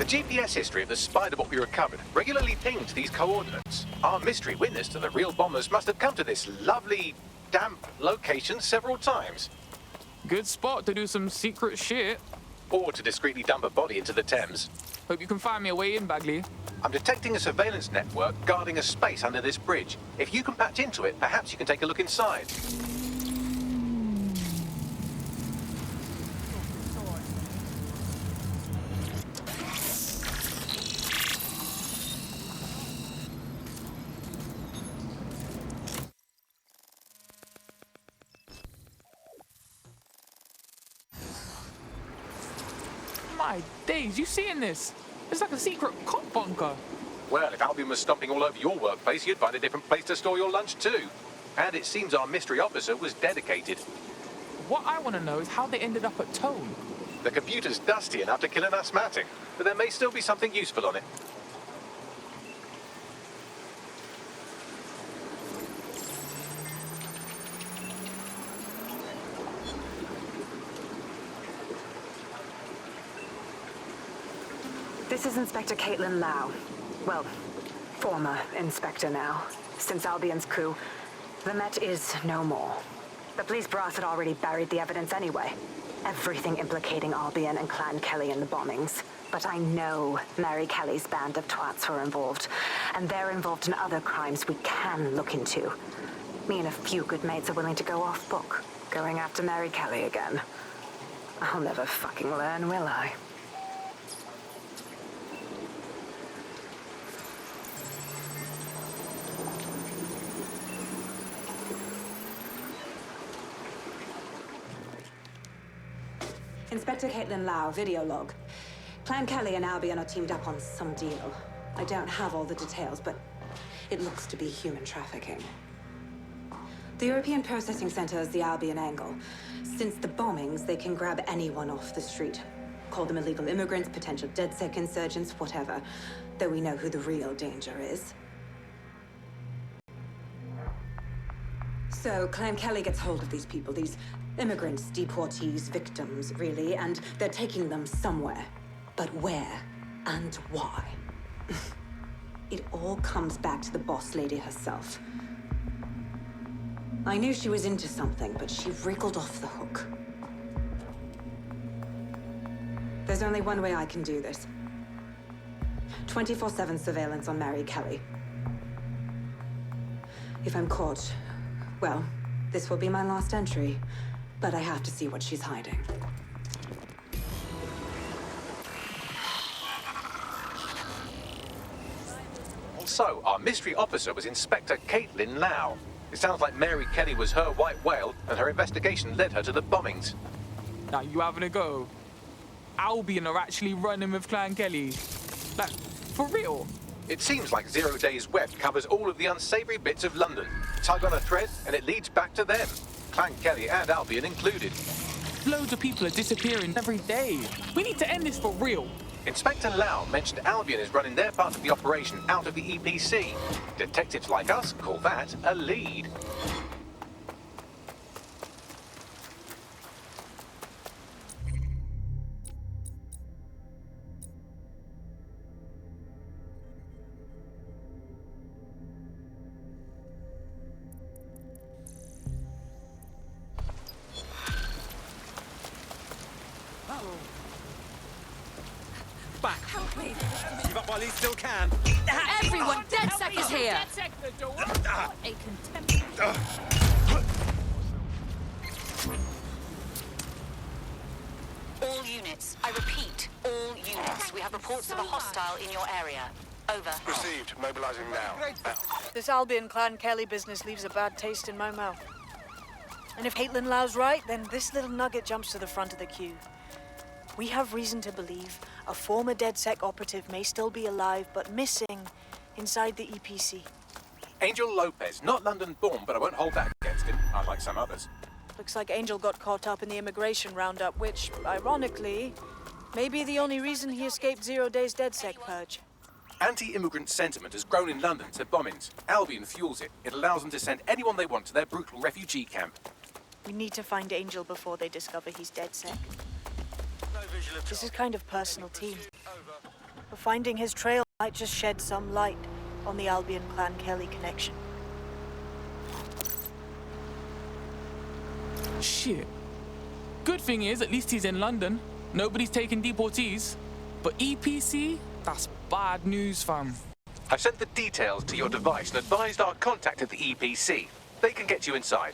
GPS history of the spider bot we recovered regularly pinged these coordinates. Our mystery witness to the real bombers must have come to this lovely, damp location several times. Good spot to do some secret shit. Or to discreetly dump a body into the Thames. Hope you can find me a way in, Bagley. I'm detecting a surveillance network guarding a space under this bridge. If you can patch into it, perhaps you can take a look inside. My days, you seeing this? It's like a secret cop bunker. Well, if Albion was stomping all over your workplace, you'd find a different place to store your lunch too. And it seems our mystery officer was dedicated. What I want to know is how they ended up at Tone. The computer's dusty enough to kill an asthmatic, but there may still be something useful on it. This is Inspector Caitlin Lau. Well, former inspector now. Since Albion's coup, the Met is no more. The police brass had already buried the evidence anyway. Everything implicating Albion and Clan Kelly in the bombings. But I know Mary Kelly's band of twats were involved, and they're involved in other crimes we can look into. Me and a few good mates are willing to go off book, going after Mary Kelly again. I'll never fucking learn, will I? Inspector Caitlin Lau, video log. Clan Kelly and Albion are teamed up on some deal. I don't have all the details, but it looks to be human trafficking. The European Processing Center is the Albion angle. Since the bombings, they can grab anyone off the street. Call them illegal immigrants, potential DedSec insurgents, whatever. Though we know who the real danger is. So, Clan Kelly gets hold of these people, these immigrants, deportees, victims, really, and they're taking them somewhere. But where and why? It all comes back to the boss lady herself. I knew she was into something, but she wriggled off the hook. There's only one way I can do this. 24/7 surveillance on Mary Kelly. If I'm caught, well, this will be my last entry, but I have to see what she's hiding. So, our mystery officer was Inspector Caitlin Lau. It sounds like Mary Kelly was her white whale, and her investigation led her to the bombings. Now you having a go? Albion are actually running with Clan Kelly. Like, for real? It seems like Zero Days Web covers all of the unsavory bits of London. Tug on a thread, and it leads back to them. Clan Kelly and Albion included. Loads of people are disappearing every day. We need to end this for real. Inspector Lau mentioned Albion is running their part of the operation out of the EPC. Detectives like us call that a lead. Back. Help me. Give up while he still can. Everyone, DedSec is here. DedSec the door. A contempt. All units. I repeat, all units. We have reports of a hostile in your area. Over. Received. Mobilizing now. This Albion Clan Kelly business leaves a bad taste in my mouth. And if Caitlin Lau's right, then this little nugget jumps to the front of the queue. We have reason to believe a former DedSec operative may still be alive, but missing inside the EPC. Angel Lopez, not London-born, but I won't hold that against him, unlike some others. Looks like Angel got caught up in the immigration roundup, which, ironically, may be the only reason he escaped 0 Days DedSec purge. Anti-immigrant sentiment has grown in London to bombings. Albion fuels it. It allows them to send anyone they want to their brutal refugee camp. We need to find Angel before they discover he's DedSec. No visual at This all. is kind of personal team. Over. Finding his trail might just shed some light on the Albion Clan Kelly connection. Shit. Good thing is, at least he's in London. Nobody's taking deportees. But EPC? That's bad news, fam. I've sent the details to your device and advised our contact at the EPC. They can get you inside.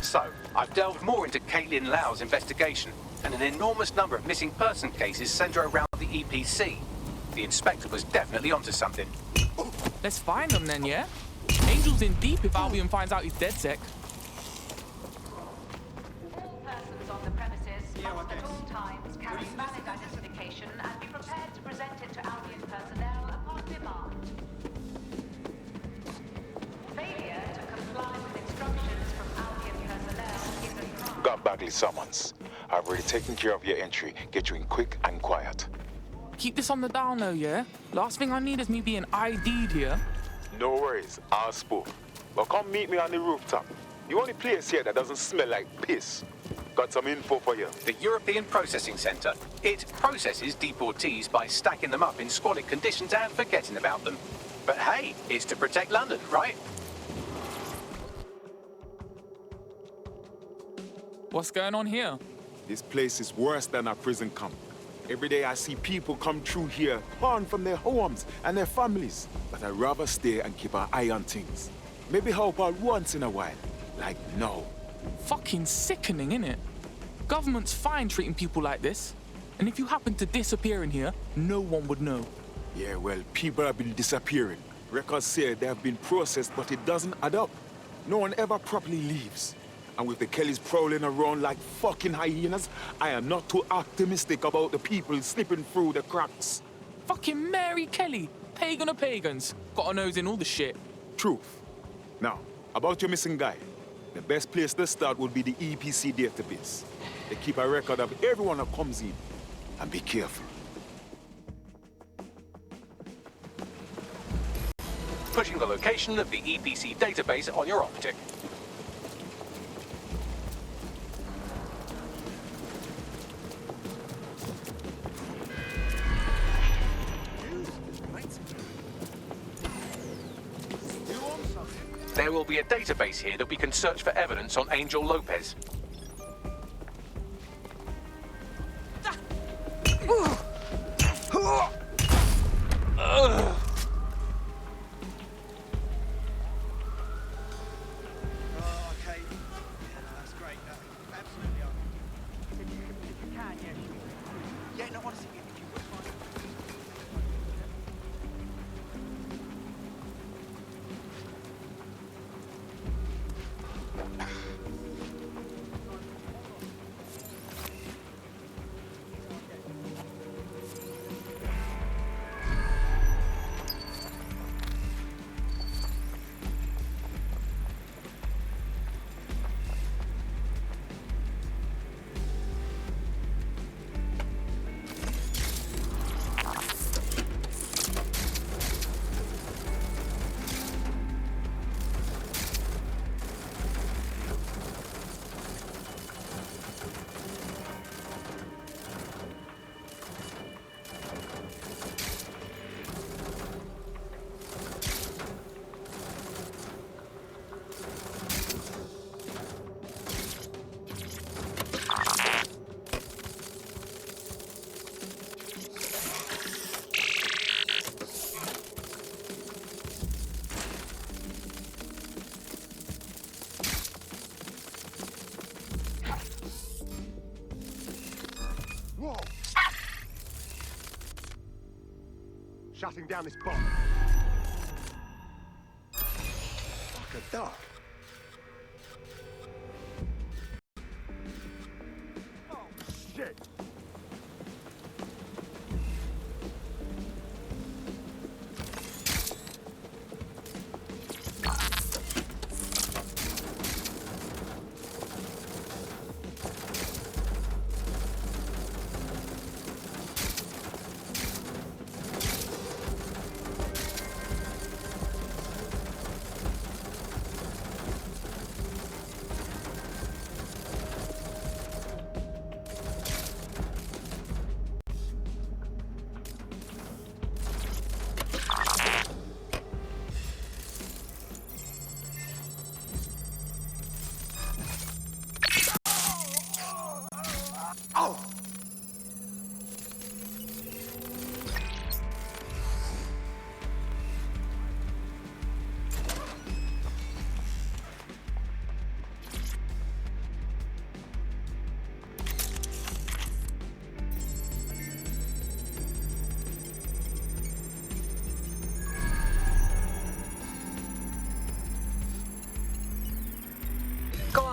So, I've delved more into Caitlin Lau's investigation, and an enormous number of missing person cases centre around the EPC. The inspector was definitely onto something. Let's find him then, yeah? Angel's in deep if Albion finds out he's DedSec. All persons on the premises must at all times carry valid identification and be prepared to present it to Albion personnel upon demand. Failure to comply with instructions from Albion personnel is a crime. Got Bagley summons. I've already taken care of your entry. Get you in quick and quiet. Keep this on the down low, yeah? Last thing I need is me being ID'd here. No worries, I'll spook. Well, come meet me on the rooftop. The only place here that doesn't smell like piss. Got some info for you. The European Processing Centre. It processes deportees by stacking them up in squalid conditions and forgetting about them. But hey, it's to protect London, right? What's going on here? This place is worse than a prison camp. Every day I see people come through here, torn from their homes and their families. But I'd rather stay and keep an eye on things. Maybe help out once in a while. Like now. Fucking sickening, innit? Government's fine treating people like this. And if you happen to disappear in here, no one would know. Yeah, well, people have been disappearing. Records say they have been processed, but it doesn't add up. No one ever properly leaves. And with the Kellys prowling around like fucking hyenas, I am not too optimistic about the people slipping through the cracks. Fucking Mary Kelly, pagan of pagans. Got a nose in all the shit. Truth. Now, about your missing guy. The best place to start would be the EPC database. They keep a record of everyone that comes in. And be careful. Pushing the location of the EPC database on your optic. There will be a database here that we can search for evidence on Angel Lopez. shutting down this bomb. Fuck a duck. Oh, shit.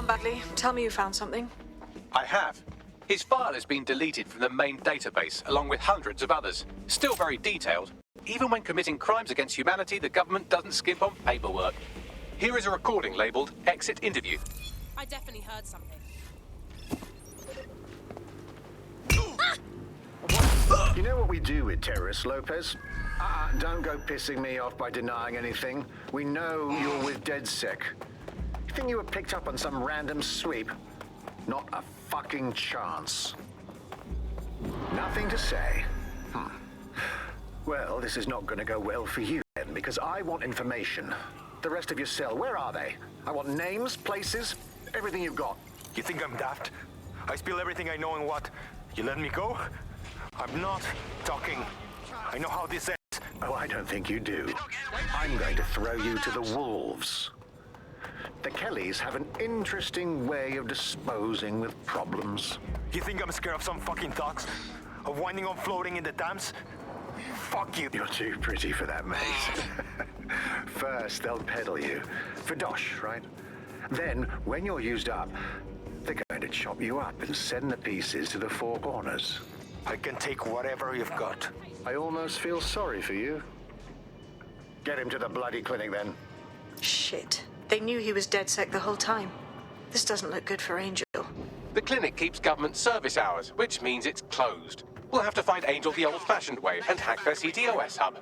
Bagley, tell me you found something. I have. His file has been deleted from the main database, along with hundreds of others. Still very detailed. Even when committing crimes against humanity, the government doesn't skimp on paperwork. Here is a recording labelled Exit Interview. I definitely heard something. You know what we do with terrorists, Lopez? Don't go pissing me off by denying anything. We know you're with DedSec. You think you were picked up on some random sweep? Not a fucking chance. Nothing to say. Well, this is not going to go well for you then, because I want information. The rest of your cell, where are they? I want names, places, everything you've got. You think I'm daft? I spill everything I know and what? You let me go? I'm not talking. I know how this ends. Oh, I don't think you do. I'm going to throw you to the wolves. The Kellys have an interesting way of disposing with problems. You think I'm scared of some fucking thoughts? Of winding up floating in the Thames? Fuck you. You're too pretty for that, mate. First, they'll peddle you. For dosh, right? Then, when you're used up, they're going to chop you up and send the pieces to the four corners. I can take whatever you've got. I almost feel sorry for you. Get him to the bloody clinic, then. Shit. They knew he was DedSec the whole time. This doesn't look good for Angel. The clinic keeps government service hours, which means it's closed. We'll have to find Angel the old-fashioned way and hack their CTOS hub.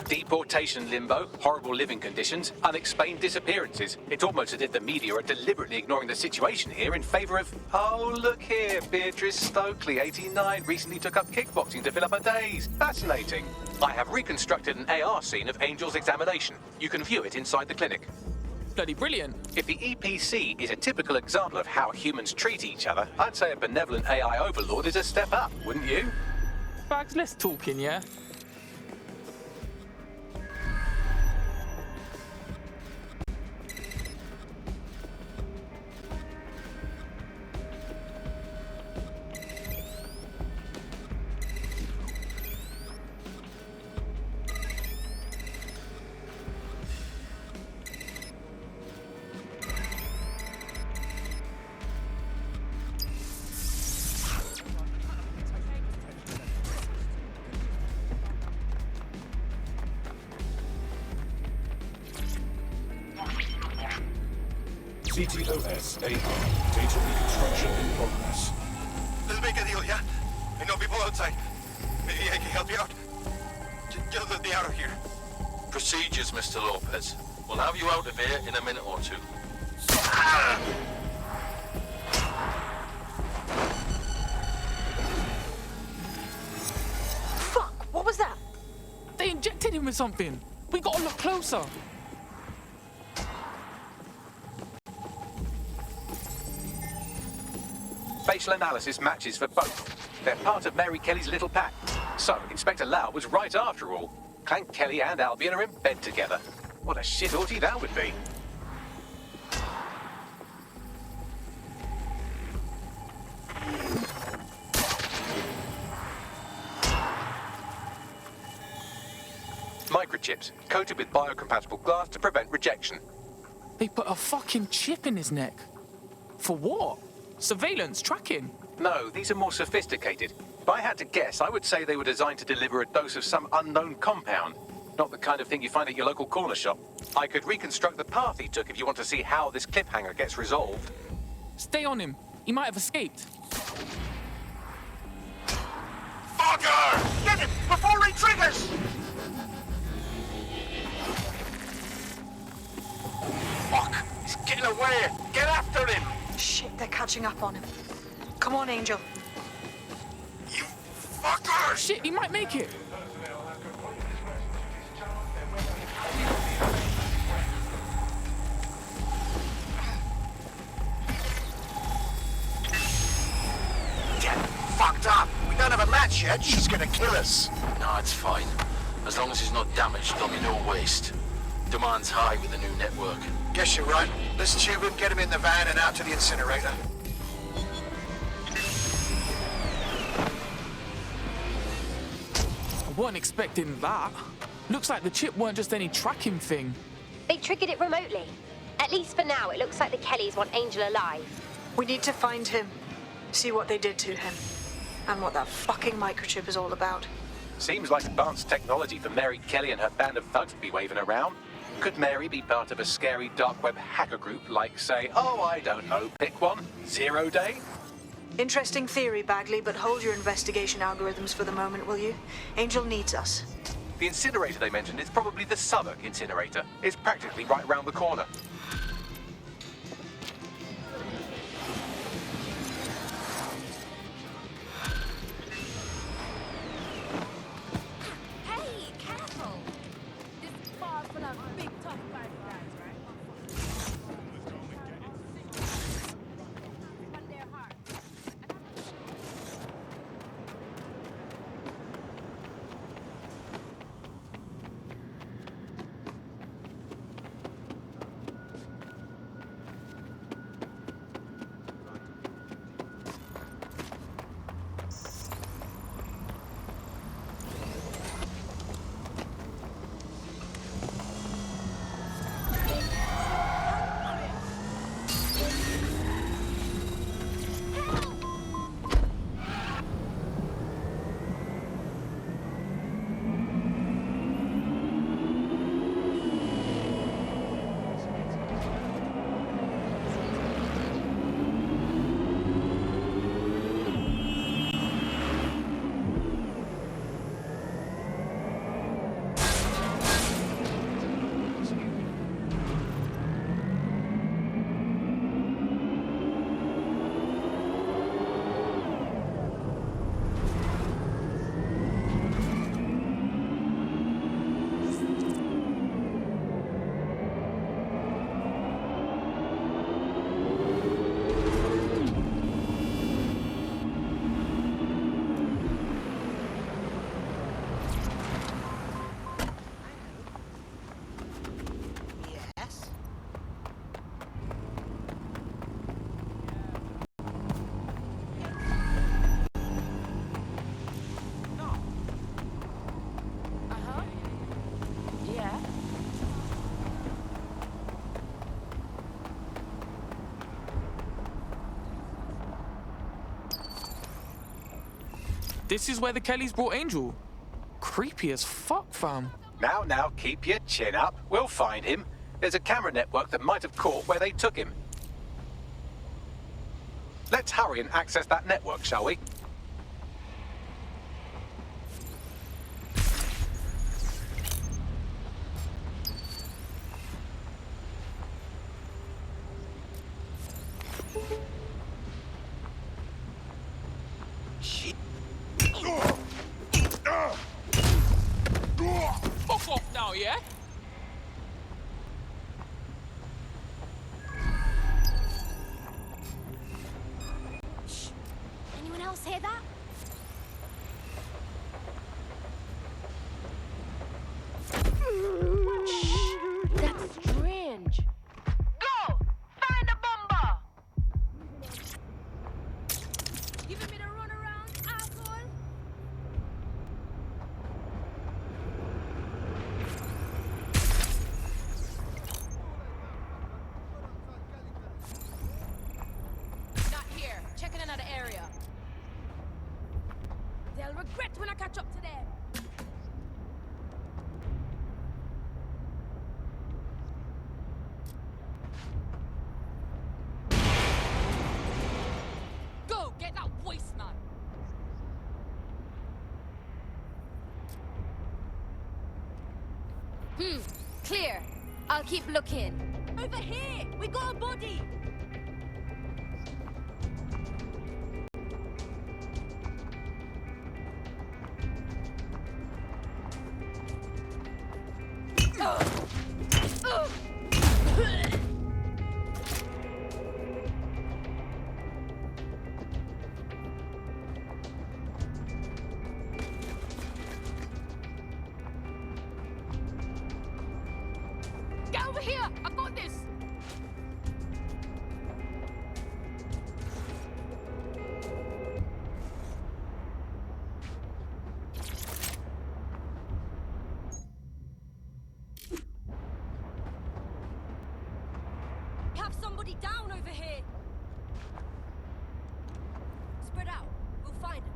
Deportation limbo, horrible living conditions, unexplained disappearances. It's almost as if the media are deliberately ignoring the situation here in favor of... Oh, look here, Beatrice Stokely, 89, recently took up kickboxing to fill up her days. Fascinating. I have reconstructed an AR scene of Angel's examination. You can view it inside the clinic. Bloody brilliant. If the EPC is a typical example of how humans treat each other, I'd say a benevolent AI overlord is a step up, wouldn't you? Bags, let's talking, yeah? CTOS AR. Data reconstruction in progress. Let's make a deal, yeah? I know people outside. Maybe I can help you out. Just let me out of here. Procedures, Mr. Lopez. We'll have you out of here in a minute or two. Fuck! What was that? They injected him with something. We gotta look closer. Facial analysis matches for both. They're part of Mary Kelly's little pack. So, Inspector Lau was right after all. Clank Kelly and Albion are in bed together. What a shit orgy that would be. microchips, coated with biocompatible glass to prevent rejection. They put a fucking chip in his neck. For what? Surveillance, tracking? No, these are more sophisticated. If I had to guess, I would say they were designed to deliver a dose of some unknown compound. Not the kind of thing you find at your local corner shop. I could reconstruct the path he took if you want to see how this cliffhanger gets resolved. Stay on him. He might have escaped. Fucker! Get him before he triggers! Fuck! He's getting away! Get after him! Shit, they're catching up on him. Come on, Angel. You fucker! Shit, he might make it. Get fucked up! We don't have a match yet. She's gonna kill us. No, it's fine. As long as he's not damaged, there'll be no waste. Demand's high with the new network. Guess you're right. Let's tube him, get him in the van and out to the incinerator. I wasn't expecting that. Looks like the chip weren't just any tracking thing. They triggered it remotely. At least for now, it looks like the Kellys want Angel alive. We need to find him. See what they did to him. And what that fucking microchip is all about. Seems like advanced technology for Mary Kelly and her band of thugs to be waving around. Could Mary be part of a scary dark web hacker group like, say, oh, I don't know, pick one, 0 Day? Interesting theory, Bagley, but hold your investigation algorithms for the moment, will you? Angel needs us. The incinerator they mentioned is probably the Southwark incinerator. It's practically right around the corner. Hey, careful! This bar's full of big tough bad guys, right? On their heart. This is where the Kellys brought Angel. Creepy as fuck, fam. Now, keep your chin up. We'll find him. There's a camera network that might have caught where they took him. Let's hurry and access that network, shall we? Fuck off now, yeah? Anyone else hear that? That's strange. Go! Find the bomber! Giving me the run around. They'll regret when I catch up to them. Go, get that waste man. Clear. I'll keep looking. Over here! We got a body! Get over here! I've got this! We have somebody down over here! Spread out. We'll find them.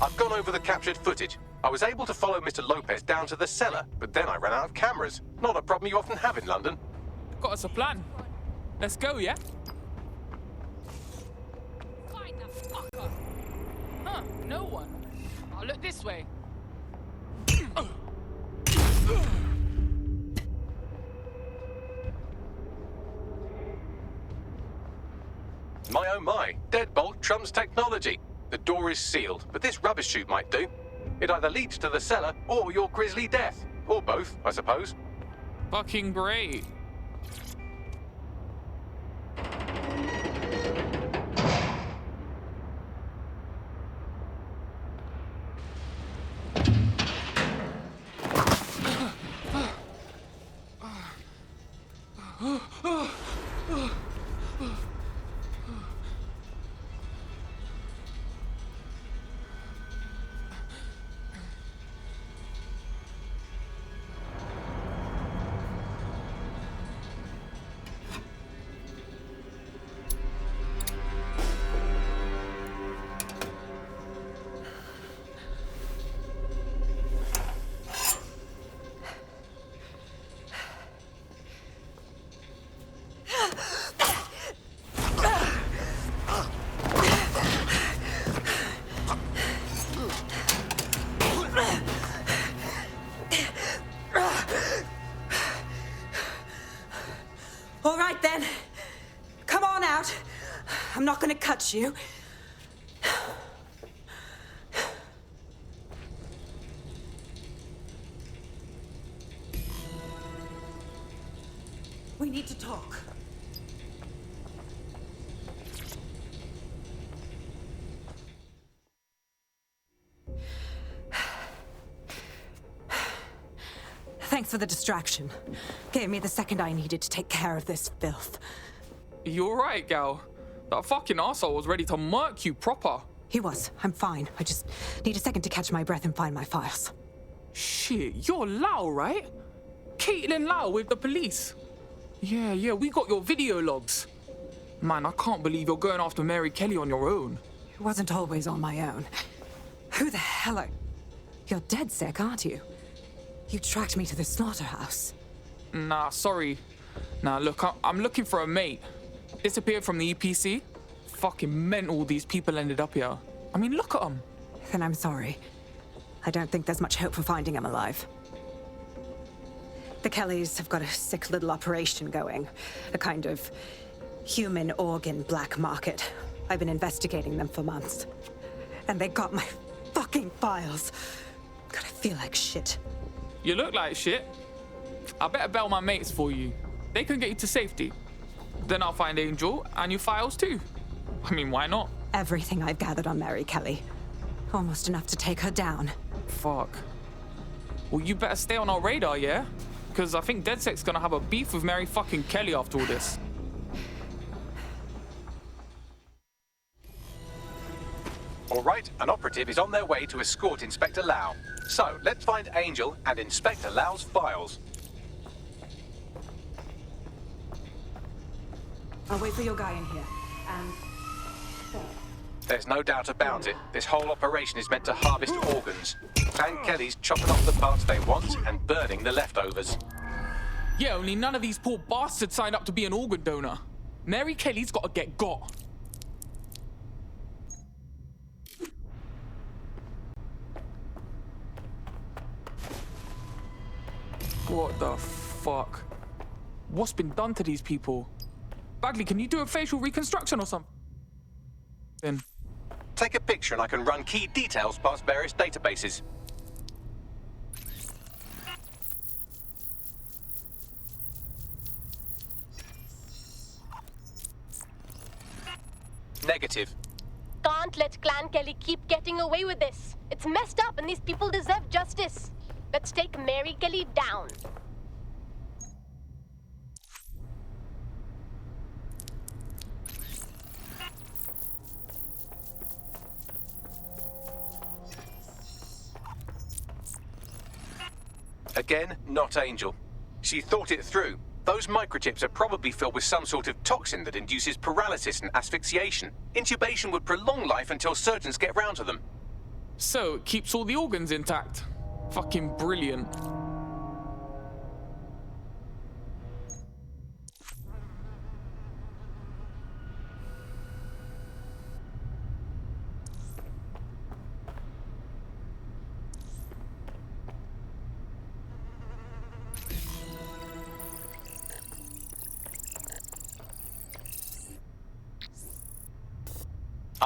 I've gone over the captured footage. I was able to follow Mr. Lopez down to the cellar, but then I ran out of cameras. Not a problem you often have in London. Got us a plan. Let's go, yeah? Find that fucker! Huh, no one. I'll look this way. My oh my, deadbolt trumps technology. The door is sealed, but this rubbish chute might do. It either leads to the cellar or your grisly death. Or both, I suppose. Fucking great. All right, then. Come on out. I'm not gonna cut you. We need to talk. Thanks for the distraction. Gave me the second I needed to take care of this filth. You alright, gal? That fucking arsehole was ready to murk you proper. He was. I'm fine. I just need a second to catch my breath and find my files. Shit, you're Lau, right? Caitlin Lau with the police. Yeah, we got your video logs. Man, I can't believe you're going after Mary Kelly on your own. It wasn't always on my own. Who the hell are... You're DedSec, aren't you? You tracked me to the slaughterhouse. Nah, sorry. Nah, look, I'm looking for a mate. Disappeared from the EPC. Fucking mental these people ended up here. I mean, look at them. Then I'm sorry. I don't think there's much hope for finding him alive. The Kellys have got a sick little operation going. A kind of human organ black market. I've been investigating them for months. And they got my fucking files. God, I feel like shit. You look like shit. I better bail my mates for you. They can get you to safety. Then I'll find Angel and your files too. I mean, why not? Everything I've gathered on Mary Kelly. Almost enough to take her down. Fuck. Well, you better stay on our radar, yeah? Because I think DedSec's gonna have a beef with Mary fucking Kelly after all this. All right, an operative is on their way to escort Inspector Lau. So, let's find Angel and Inspector Lau's files. I'll wait for your guy in here. And... There's no doubt about it. This whole operation is meant to harvest organs. Clan Kelly's chopping off the parts they want and burning the leftovers. Yeah, only none of these poor bastards signed up to be an organ donor. Mary Kelly's gotta get got. What the fuck? What's been done to these people? Bagley, can you do a facial reconstruction or something? Then. Take a picture and I can run key details past various databases. Negative. Can't let Clan Kelly keep getting away with this. It's messed up and these people deserve justice. Let's take Mary Kelly down. Again, not Angel. She thought it through. Those microchips are probably filled with some sort of toxin that induces paralysis and asphyxiation. Intubation would prolong life until surgeons get round to them. So, it keeps all the organs intact. Fucking brilliant.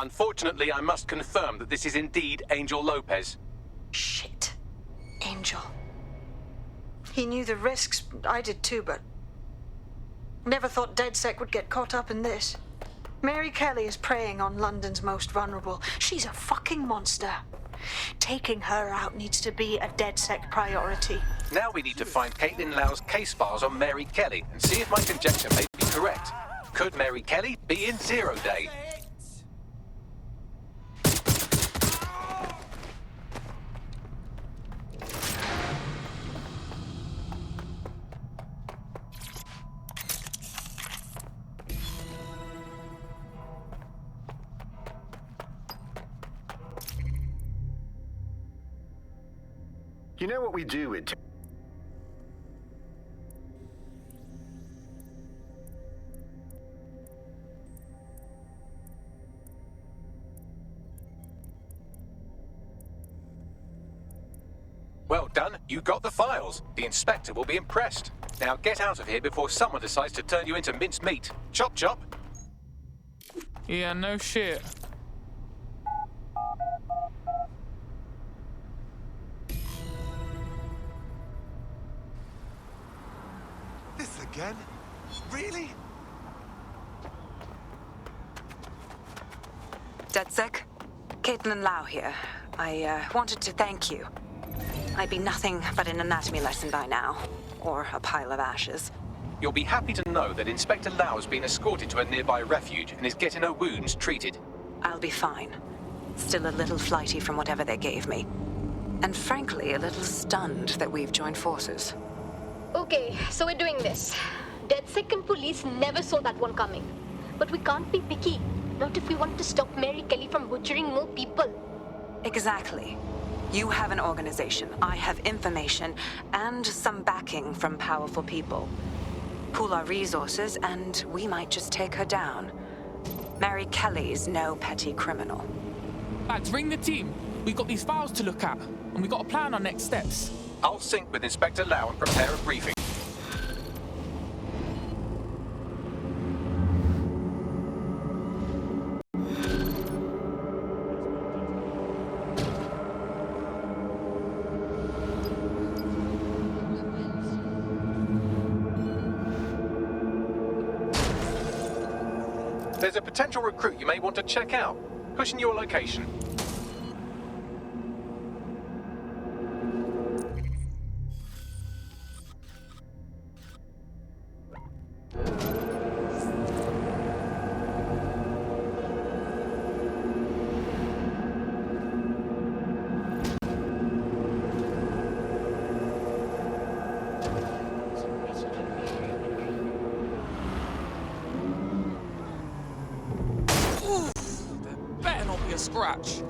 Unfortunately, I must confirm that this is indeed Angel Lopez. Shit. Angel. He knew the risks. I did too, but... never thought DedSec would get caught up in this. Mary Kelly is preying on London's most vulnerable. She's a fucking monster. Taking her out needs to be a DedSec priority. Now we need to find Caitlin Lau's case files on Mary Kelly and see if my conjecture may be correct. Could Mary Kelly be in Zero Day? You know what we do with... Well done, you got the files. The inspector will be impressed. Now get out of here before someone decides to turn you into minced meat. Chop chop. Yeah, no shit. This again? Really? DedSec, Caitlin Lau here. I wanted to thank you. I'd be nothing but an anatomy lesson by now, or a pile of ashes. You'll be happy to know that Inspector Lau has been escorted to a nearby refuge and is getting her wounds treated. I'll be fine. Still a little flighty from whatever they gave me. And frankly, a little stunned that we've joined forces. Okay, so we're doing this. DedSec and police never saw that one coming. But we can't be picky. Not if we want to stop Mary Kelly from butchering more people. Exactly. You have an organization, I have information, and some backing from powerful people. Pool our resources, and we might just take her down. Mary Kelly's no petty criminal. Lads, ring the team. We've got these files to look at, and we've got to plan our next steps. I'll sync with Inspector Lau and prepare a briefing. There's a potential recruit you may want to check out. Pushing your location. not be a scratch.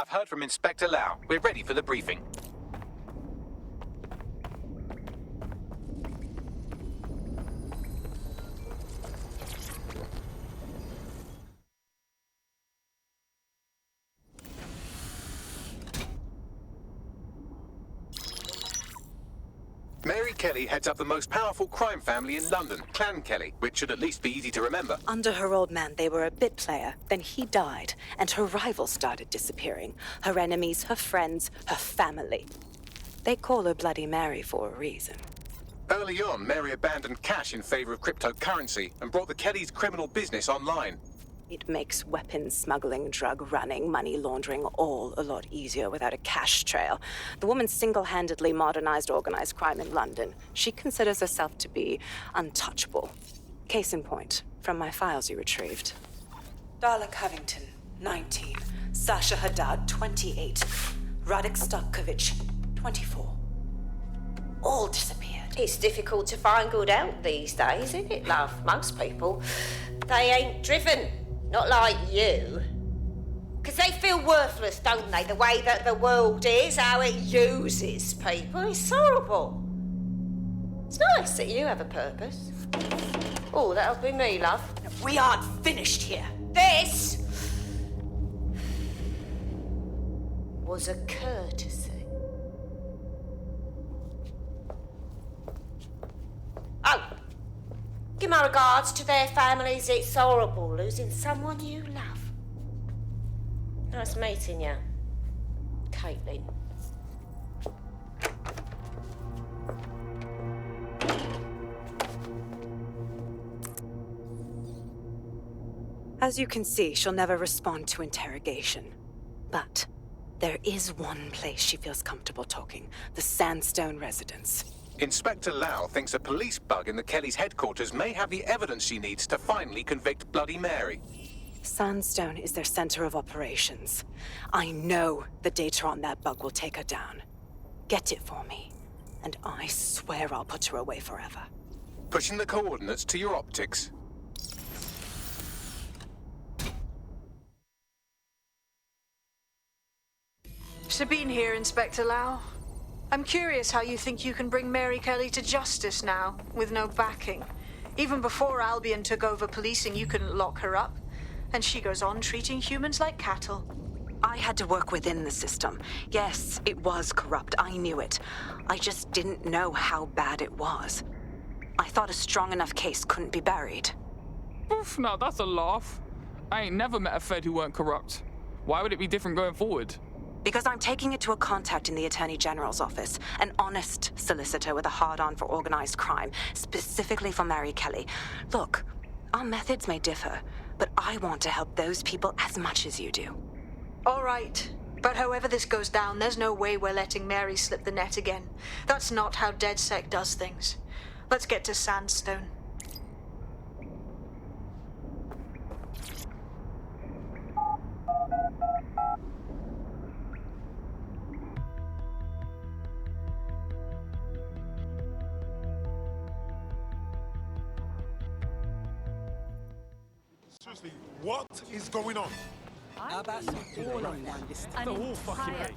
I've heard from Inspector Lau. We're ready for the briefing. Mary Kelly heads up the most powerful crime family in London, Clan Kelly, which should at least be easy to remember. Under her old man, they were a bit player. Then he died, and her rivals started disappearing. Her enemies, her friends, her family. They call her Bloody Mary for a reason. Early on, Mary abandoned cash in favor of cryptocurrency and brought the Kellys' criminal business online. It makes weapons smuggling, drug running, money laundering all a lot easier without a cash trail. The woman single-handedly modernized organized crime in London. She considers herself to be untouchable. Case in point, from my files you retrieved. Darla Covington, 19. Sasha Haddad, 28. Radek Stokovich, 24. All disappeared. It's difficult to find good help these days, isn't it, love? Most people, they ain't driven. Not like you. Because they feel worthless, don't they? The way that the world is, how it uses people. It's horrible. It's nice that you have a purpose. Oh, that'll be me, love. We aren't finished here. This was a courtesy. Oh, give my regards to their families. It's horrible losing someone you love. Nice meeting you, Caitlin. As you can see, she'll never respond to interrogation. But there is one place she feels comfortable talking, the Sandstone residence. Inspector Lau thinks a police bug in the Kellys' headquarters may have the evidence she needs to finally convict Bloody Mary. Sandstone is their center of operations. I know the data on that bug will take her down. Get it for me, and I swear I'll put her away forever. Pushing the coordinates to your optics. Sabine here, Inspector Lau. I'm curious how you think you can bring Mary Kelly to justice now, with no backing. Even before Albion took over policing, you couldn't lock her up. And she goes on treating humans like cattle. I had to work within the system. Yes, it was corrupt. I knew it. I just didn't know how bad it was. I thought a strong enough case couldn't be buried. Oof, now that's a laugh. I ain't never met a Fed who weren't corrupt. Why would it be different going forward? Because I'm taking it to a contact in the Attorney General's office, an honest solicitor with a hard-on for organized crime, specifically for Mary Kelly. Look, our methods may differ, but I want to help those people as much as you do. All right. But however this goes down, there's no way we're letting Mary slip the net again. That's not how DedSec does things. Let's get to Sandstone. Seriously, what is going on? How about some all on one this time? They're all fucking late.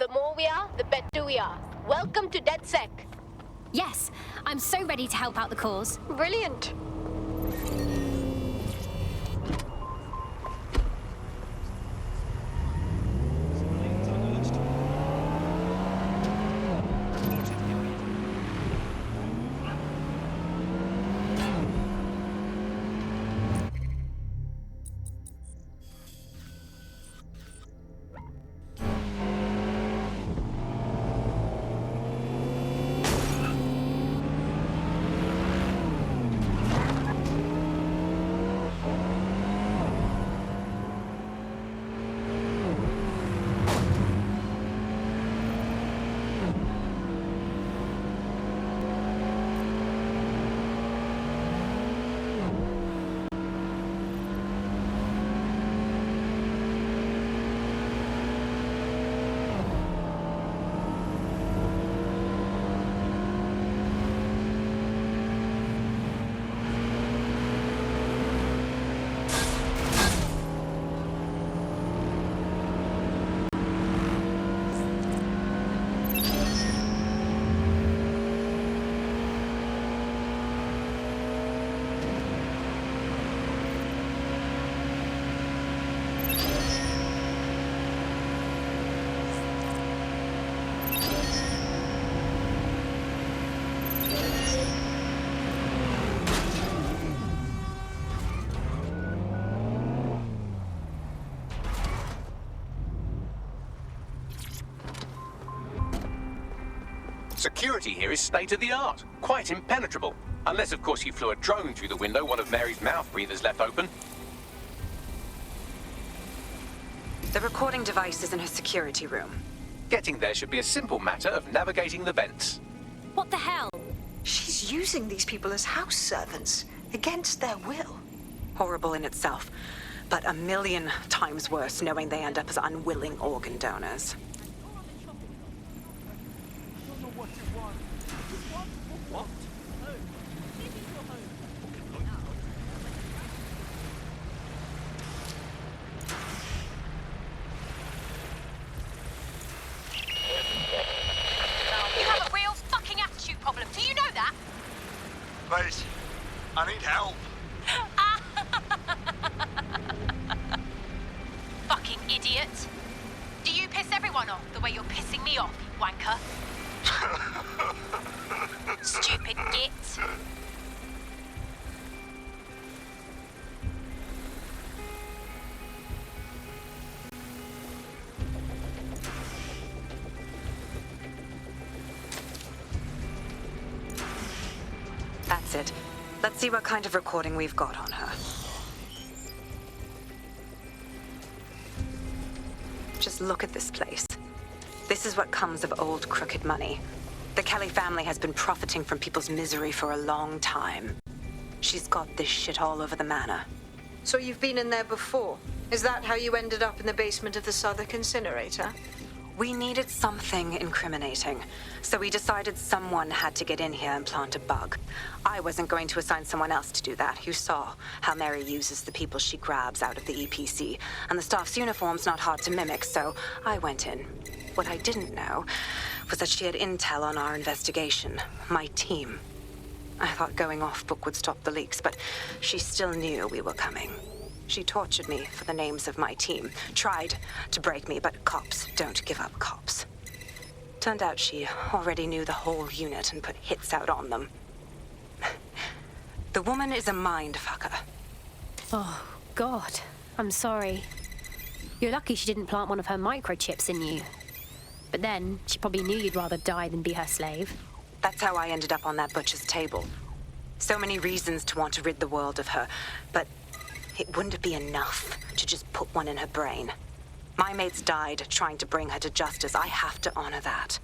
The more we are, the better we are. Welcome to DedSec. Yes, I'm so ready to help out the cause. Brilliant. Security here is state-of-the-art, quite impenetrable. Unless, of course, you flew a drone through the window one of Mary's mouth breathers left open. The recording device is in her security room. Getting there should be a simple matter of navigating the vents. What the hell? She's using these people as house servants, against their will. Horrible in itself, but a million times worse knowing they end up as unwilling organ donors. You have a real fucking attitude problem. Do you know that? Mate, I need help. Fucking idiot. Do you piss everyone off the way you're pissing me off, you wanker? Stupid git. That's it. Let's see what kind of recording we've got on her. Just look at this place. This is what comes of old crooked money. The Kelly family has been profiting from people's misery for a long time. She's got this shit all over the manor. So you've been in there before? Is that how you ended up in the basement of the Southwark incinerator? We needed something incriminating, so we decided someone had to get in here and plant a bug. I wasn't going to assign someone else to do that. You saw how Mary uses the people she grabs out of the EPC, and the staff's uniform's not hard to mimic, so I went in. What I didn't know was that she had intel on our investigation, my team. I thought going off book would stop the leaks, but she still knew we were coming. She tortured me for the names of my team, tried to break me, but cops don't give up cops. Turned out she already knew the whole unit and put hits out on them. The woman is a mind fucker. Oh, God. I'm sorry. You're lucky she didn't plant one of her microchips in you. But then, she probably knew you'd rather die than be her slave. That's how I ended up on that butcher's table. So many reasons to want to rid the world of her, but it wouldn't be enough to just put one in her brain. My mates died trying to bring her to justice. I have to honor that.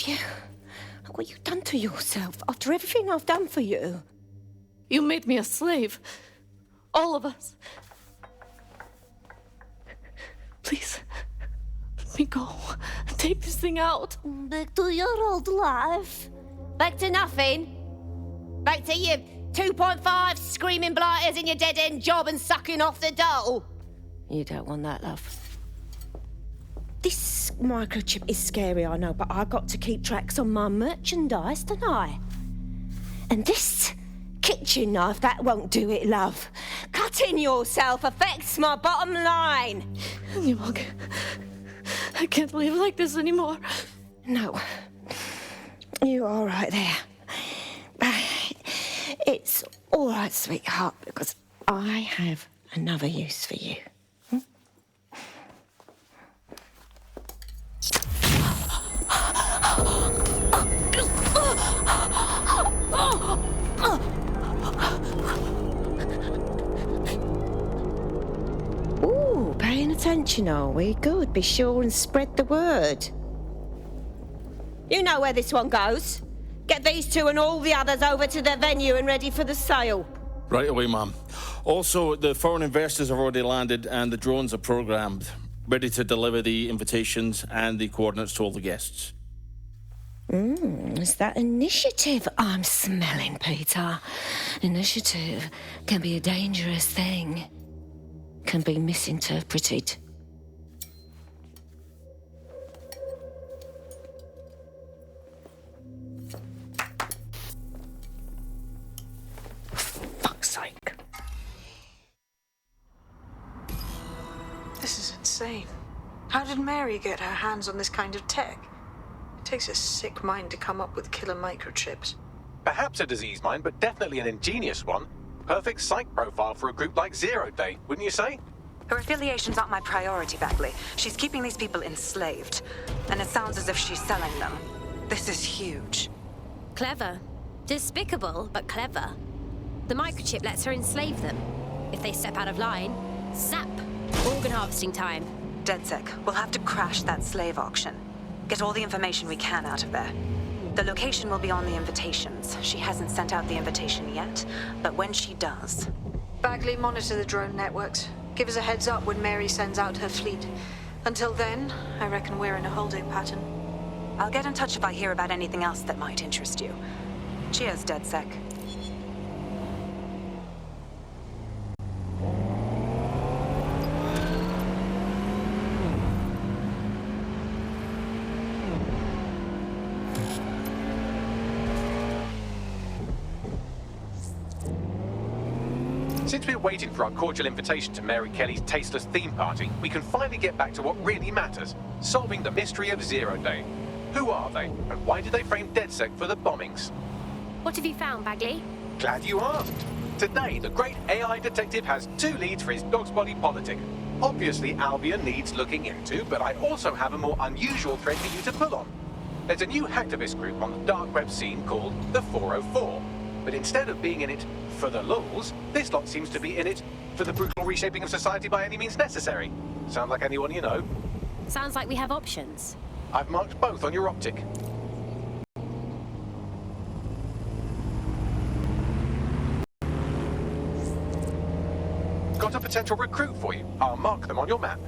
you? What you done to yourself after everything I've done for you? You made me a slave. All of us. Please, let me go. Take this thing out. Back to your old life. Back to nothing. Back to you 2.5 screaming blighters in your dead-end job and sucking off the dole. You don't want that, love. This microchip is scary, I know, but I got to keep tracks on my merchandise, don't I? And this kitchen knife, that won't do it, love. Cutting yourself affects my bottom line. I can't live like this anymore. No. You're all right there. It's all right, sweetheart, because I have another use for you. Ooh, paying attention, are we? Good. Be sure and spread the word. You know where this one goes. Get these two and all the others over to their venue and ready for the sale. Right away, ma'am. Also, the foreign investors have already landed and the drones are programmed, ready to deliver the invitations and the coordinates to all the guests. It's that initiative I'm smelling, Peter. Initiative can be a dangerous thing. Can be misinterpreted. Fuck's sake. This is insane. How did Mary get her hands on this kind of tech? It takes a sick mind to come up with killer microchips. Perhaps a disease mind, but definitely an ingenious one. Perfect psych profile for a group like Zero Day, wouldn't you say? Her affiliation's not my priority, Bagley. She's keeping these people enslaved. And it sounds as if she's selling them. This is huge. Clever. Despicable, but clever. The microchip lets her enslave them. If they step out of line, snap. Organ harvesting time. DedSec, we'll have to crash that slave auction. Get all the information we can out of there. The location will be on the invitations. She hasn't sent out the invitation yet, but when she does... Bagley, monitor the drone networks. Give us a heads up when Mary sends out her fleet. Until then, I reckon we're in a holding pattern. I'll get in touch if I hear about anything else that might interest you. Cheers, DedSec. Since we're waiting for our cordial invitation to Mary Kelly's tasteless theme party, we can finally get back to what really matters, solving the mystery of Zero Day. Who are they, and why did they frame DedSec for the bombings? What have you found, Bagley? Glad you asked. Today, the great AI detective has two leads for his dog's body politic. Obviously, Albion needs looking into, but I also have a more unusual thread for you to pull on. There's a new hacktivist group on the dark web scene called the 404. But instead of being in it for the lulz, this lot seems to be in it for the brutal reshaping of society by any means necessary. Sound like anyone you know? Sounds like we have options. I've marked both on your optic. Got a potential recruit for you. I'll mark them on your map.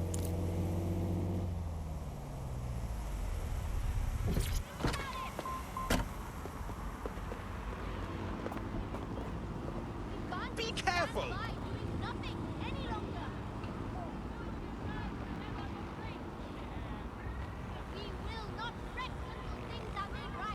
Be careful!